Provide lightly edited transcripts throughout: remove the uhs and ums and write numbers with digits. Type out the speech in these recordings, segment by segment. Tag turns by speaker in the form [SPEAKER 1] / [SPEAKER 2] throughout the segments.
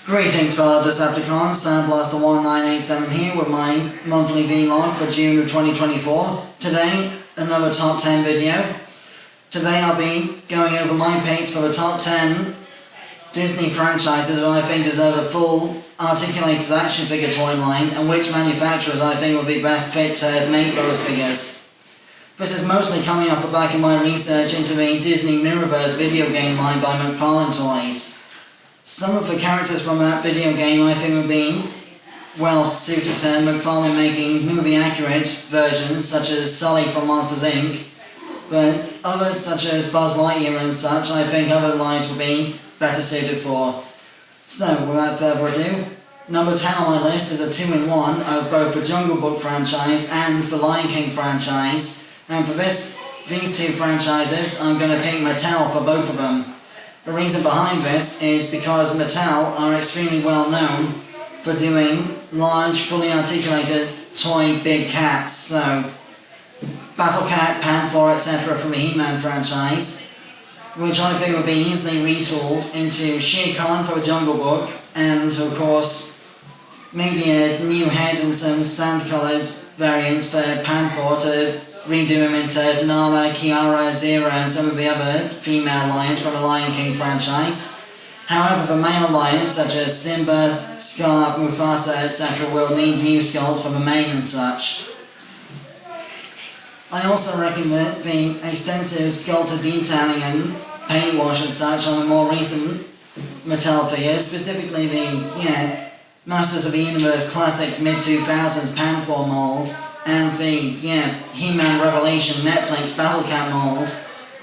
[SPEAKER 1] Greetings fellow Decepticons, SoundBlaster1987 here with my monthly vlog for June of 2024. Today, another top 10 video. Today I'll be going over my picks for the top 10 Disney franchises that I think deserve a full articulated action figure toy line, and which manufacturers I think would be best fit to make those figures. This is mostly coming off the back of my research into the Disney Mirrorverse video game line by McFarlane Toys. Some of the characters from that video game I think would be well suited to McFarlane making movie-accurate versions, such as Sully from Monsters Inc. But others, such as Buzz Lightyear and such, I think other lines would be better suited for. So, without further ado, number 10 on my list is a 2-in-1 of both the Jungle Book franchise and the Lion King franchise. And for these two franchises, I'm going to pick Mattel for both of them. The reason behind this is because Mattel are extremely well known for doing large, fully articulated toy big cats. So, Battle Cat, Panther, etc. from the He-Man franchise, which I think would be easily retooled into Shere Khan for the Jungle Book, and of course, maybe a new head and some sand-coloured variants for Panther to redo him into Nala, Kiara, Zira and some of the other female lions from the Lion King franchise. However, the male lions such as Simba, Scar, Mufasa, etc. will need new skulls for the mane and such. I also reckon that the extensive sculptor detailing and paint wash and such on the more recent Mattel figures, specifically the Masters of the Universe Classics mid-2000s Panther mold, and the He-Man Revelation Netflix Battle Cat mold,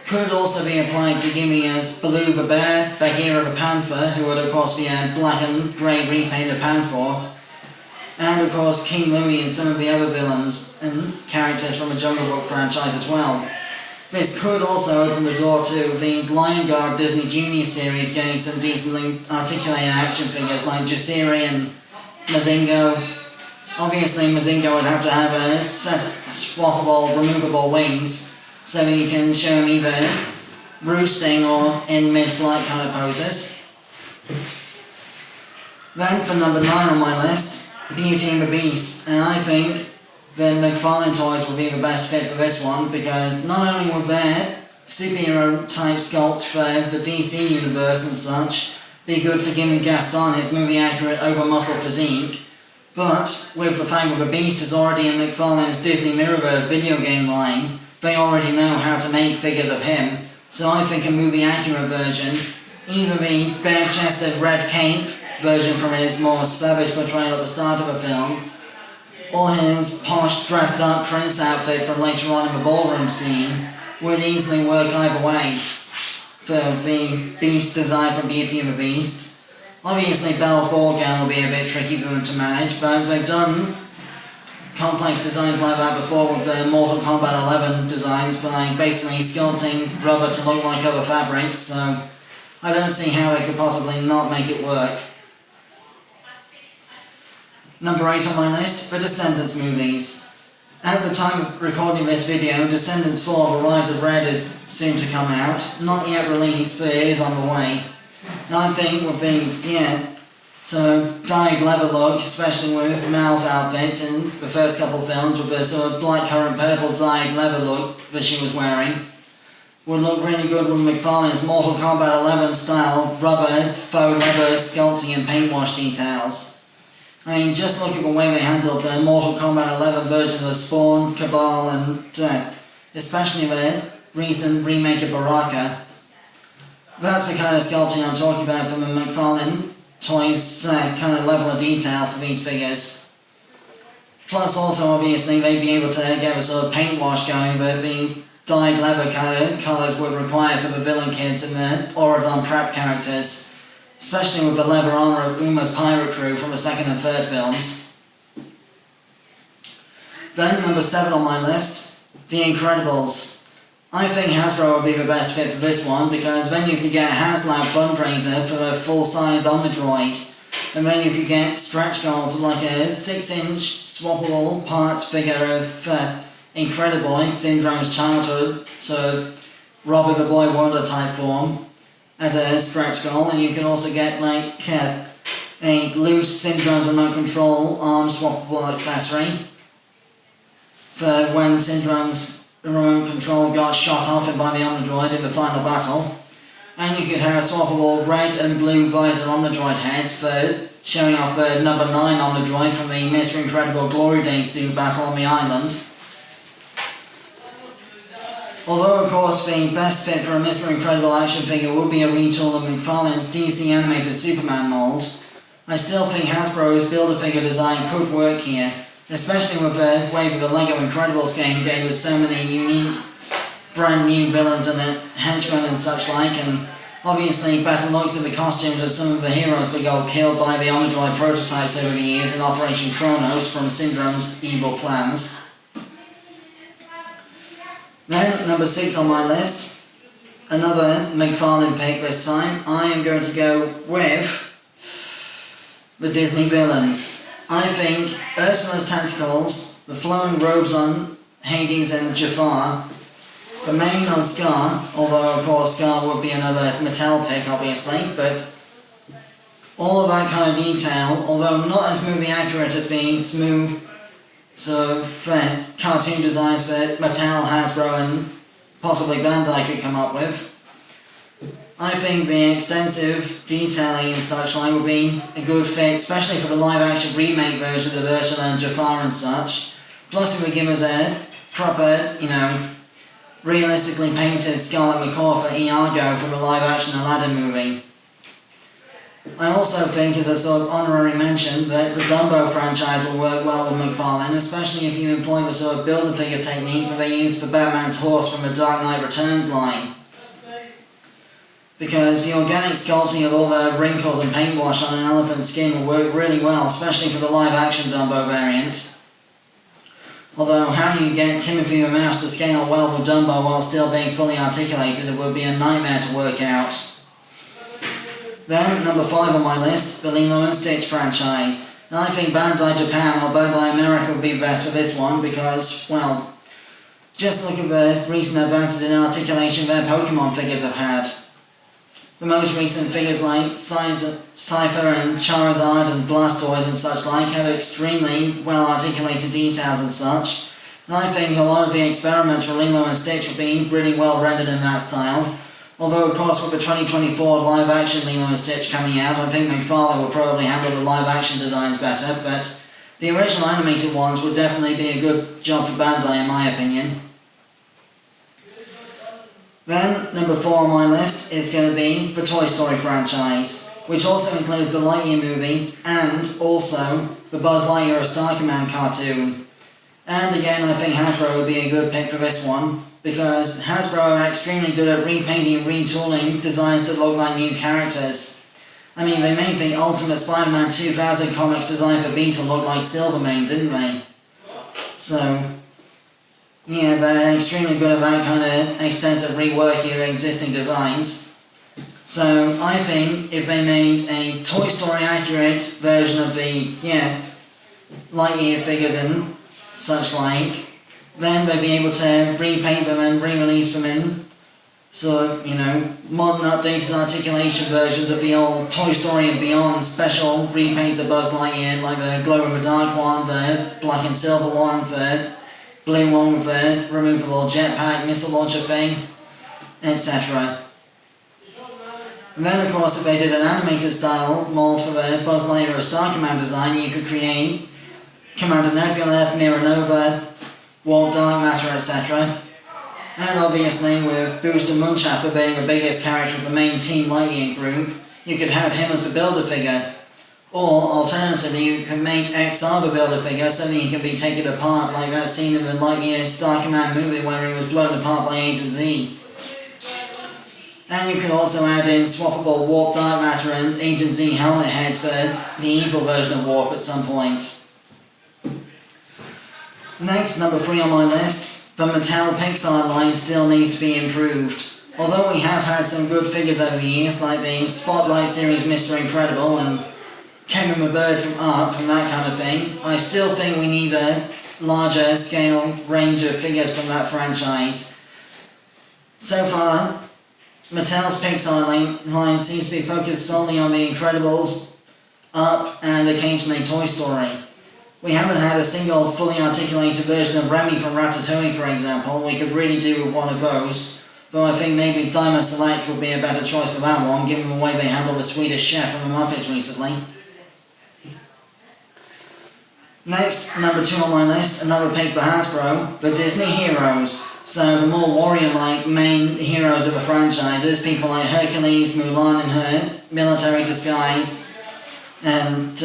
[SPEAKER 1] could also be applied to giving us Baloo the Bear, Bagheera the Panther, who would of course be a black and grey repainted Panther, and of course King Louie and some of the other villains and characters from the Jungle Book franchise as well. This could also open the door to the Lion Guard Disney Junior series getting some decently articulated action figures like Jasiri and Mazingo. Obviously, Mazingo would have to have a set of swappable, removable wings, so that you can show him either roosting or in mid-flight kind of poses. Then, for number 9 on my list, Beauty and the Beast, and I think the McFarlane Toys would be the best fit for this one, because not only would their superhero-type sculpts for the DC universe and such be good for giving Gaston his movie-accurate, over-muscled physique, but with the fact that the Beast is already in McFarlane's Disney Mirrorverse video game line, they already know how to make figures of him, so I think a movie-accurate version, either the bare-chested red cape version from his more savage portrayal at the start of the film, or his posh dressed-up prince outfit from later on in the ballroom scene, would easily work either way for the Beast design from Beauty and the Beast. Obviously, Belle's ball gown will be a bit tricky for them to manage, but they've done complex designs like that before with the Mortal Kombat 11 designs by basically sculpting rubber to look like other fabrics, so I don't see how they could possibly not make it work. Number 8 on my list, the Descendants movies. At the time of recording this video, Descendants 4 The Rise of Red is soon to come out. Not yet released, but it is on the way. And I think with the, dyed leather look, especially with Mal's outfits in the first couple of films with the sort of black currant purple dyed leather look that she was wearing, would look really good with McFarlane's Mortal Kombat 11 style rubber, faux leather sculpting and paint wash details. I mean, just look at the way they handled the Mortal Kombat 11 version of Spawn, Cabal and especially the recent remake of Baraka. That's the kind of sculpting I'm talking about from the McFarlane Toys kind of level of detail for these figures. Plus also obviously they'd be able to get a sort of paint wash going that the dyed leather colours would require for the villain kids and the Auradon prep characters, especially with the leather armour of Uma's pirate crew from the second and third films. Then number 7 on my list, The Incredibles. I think Hasbro would be the best fit for this one, because then you could get a HasLab fundraiser for a full-size Omnidroid, and then you could get stretch goals like a 6-inch swappable parts figure of Incrediboy, Syndrome's childhood, sort of Robin the Boy Wonder type form, as a stretch goal, and you can also get like a loose Syndrome's remote control arm swappable accessory for when Syndrome's remote control got shot off by the Omnidroid in the final battle. And you could have swappable red and blue visor Omnidroid heads for showing off the number 9 Omnidroid from the Mr. Incredible Glory Day suit battle on the island. Although of course the best fit for a Mr. Incredible action figure would be a retool of McFarlane's DC animated Superman mould, I still think Hasbro's Build-A-Figure design could work here, especially with the way that the LEGO Incredibles game gave us so many unique, brand new villains and henchmen and such like, and obviously better looks at the costumes of some of the heroes that got killed by the Omnidroid prototypes over the years in Operation Kronos from Syndrome's evil plans. Then, number 6 on my list, another McFarlane pick this time. I am going to go with the Disney villains. I think Ursula's tentacles, the flowing robes on Hades and Jafar, the mane on Scar, although of course Scar would be another Mattel pick obviously, but all of that kind of detail, although not as movie accurate as being smooth sort of cartoon designs that Mattel, Hasbro and possibly Bandai could come up with, I think the extensive detailing and such like would be a good fit, especially for the live action remake version of Ursula and Jafar and such. Plus it would give us a proper, realistically painted Scarlet McCaw for Iago for the live action Aladdin movie. I also think, as a sort of honorary mention, that the Dumbo franchise will work well with McFarlane, especially if you employ the sort of Build-A-Figure technique that they used for Batman's horse from the Dark Knight Returns line. Because the organic sculpting of all the wrinkles and paintwash on an elephant's skin will work really well, especially for the live-action Dumbo variant. Although how you get Timothy the Mouse to scale well with Dumbo while still being fully articulated, it would be a nightmare to work out. Then, number 5 on my list, the Lilo and Stitch franchise. And I think Bandai Japan or Bandai America would be best for this one because, well, just look at the recent advances in articulation their Pokemon figures have had. The most recent figures like Cypher and Charizard and Blastoise and such like have extremely well articulated details and such. And I think a lot of the experiments for Lilo and Stitch would be really well rendered in that style. Although of course with the 2024 live action Lilo and Stitch coming out, I think McFarlane will probably handle the live action designs better, but the original animated ones would definitely be a good job for Bandai in my opinion. Then, number 4 on my list is going to be the Toy Story franchise, which also includes the Lightyear movie and also the Buzz Lightyear A Star Command cartoon. And again, I think Hasbro would be a good pick for this one, because Hasbro are extremely good at repainting and retooling designs that look like new characters. I mean, they made the Ultimate Spider-Man 2000 comics design for Beetle look like Silvermane, didn't they? So, yeah, they're extremely good at that kind of extensive reworking of existing designs. So, I think if they made a Toy Story accurate version of the, Lightyear figures and such like, then they'd be able to repaint them and re-release them in sort of, modern updated articulation versions of the old Toy Story and Beyond special repaints of Buzz Lightyear, like the glow in the dark one, the black and silver one, the blue one with the removable jetpack missile launcher thing, etc. And then of course if they did an animated style mold for the Buzz Lightyear Star Command design, you could create Commander Nebula, Mirror Nova, Warp Dark Matter, etc. And obviously with Booster Munchausen being the biggest character of the main Team Lightyear group, you could have him as the Build-A-Figure. Or alternatively, you can make XR the Build-A-Figure so that he can be taken apart like that scene in the Lightyear Star Command movie where he was blown apart by Agent Z. And you could also add in swappable Warp Dark Matter and Agent Z helmet heads for the evil version of Warp at some point. Next, number 3 on my list, the Mattel PIXAR line still needs to be improved. Although we have had some good figures over the years, like the Spotlight series Mr. Incredible and Kevin the Bird from Up and that kind of thing, I still think we need a larger scale range of figures from that franchise. So far, Mattel's PIXAR line seems to be focused solely on the Incredibles, Up, and occasionally Toy Story. We haven't had a single fully articulated version of Remy from Ratatouille, for example. We could really do with one of those, though I think maybe Diamond Select would be a better choice for that one, given the way they handled the Swedish chef from the Muppets recently. Next, number 2 on my list, another pick for Hasbro, the Disney Heroes. So the more warrior-like main heroes of the franchises, people like Hercules, Mulan in her military disguise, and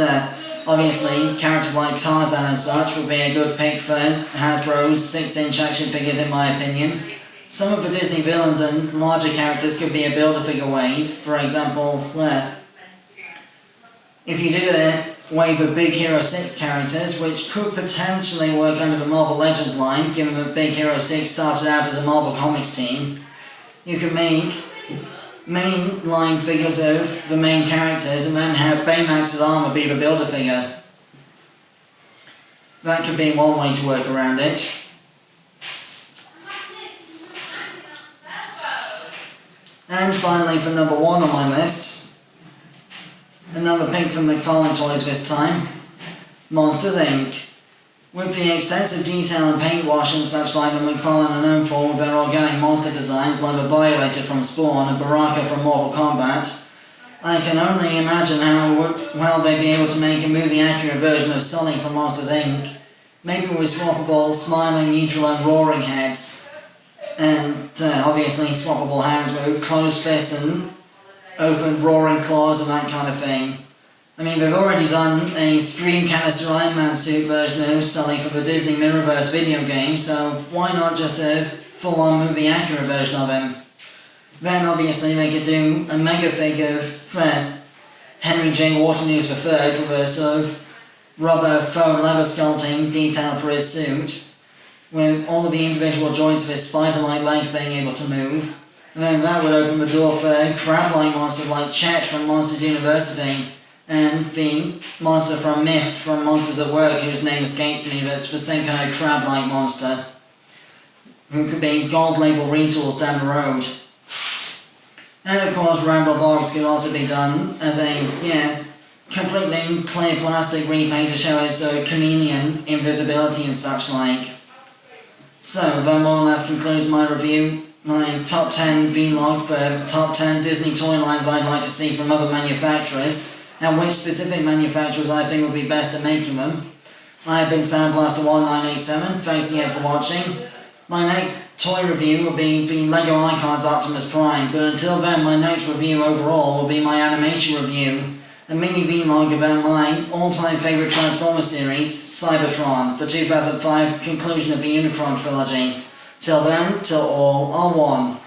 [SPEAKER 1] obviously characters like Tarzan and such would be a good pick for Hasbro's 6-inch action figures in my opinion. Some of the Disney villains and larger characters could be a Build-A-Figure wave. For example, if you did a wave of Big Hero 6 characters, which could potentially work under the Marvel Legends line, given that Big Hero 6 started out as a Marvel Comics team, you can make mainline figures of the main characters and then have Baymax's armor be the Build-A-Figure. That could be one way to work around it. And finally, for number 1 on my list, another pick from McFarlane Toys this time, Monsters Inc. With the extensive detail and paint wash and such like that McFarlane are known for with their organic monster designs like the Violator from Spawn and Baraka from Mortal Kombat, I can only imagine how well they'd be able to make a movie-accurate version of Sully from Monsters Inc. Maybe with swappable, smiling, neutral and roaring heads, and obviously swappable hands with closed fists and open roaring claws and that kind of thing. I mean, they've already done a Scream Canister Iron Man suit version of Sully for the Disney Mirrorverse video game, so why not just a full-on movie-accurate version of him? Then obviously they could do a mega-fig of Henry J. Waternoose III with a sort of rubber faux leather sculpting detail for his suit, with all of the individual joints of his spider-like legs being able to move. And then that would open the door for crab-like monsters like Chet from Monsters University, and the monster from Myth from Monsters at Work, whose name escapes me, that's the same kind of crab-like monster, who could be gold label retools down the road. And of course Randall Boggs could also be done as a, completely clear plastic repaint to show his chameleon invisibility and such like. So that more or less concludes my review. My top 10 vlog for top 10 Disney toy lines I'd like to see from other manufacturers, and which specific manufacturers I think would be best at making them. I have been SoundBlaster1987, thanks again for watching. My next toy review will be the LEGO Icons Optimus Prime, but until then my next review overall will be my animation review, a mini vlog about my all-time favourite Transformers series, Cybertron, the 2005 conclusion of the Unicron trilogy. Till then, till all are one.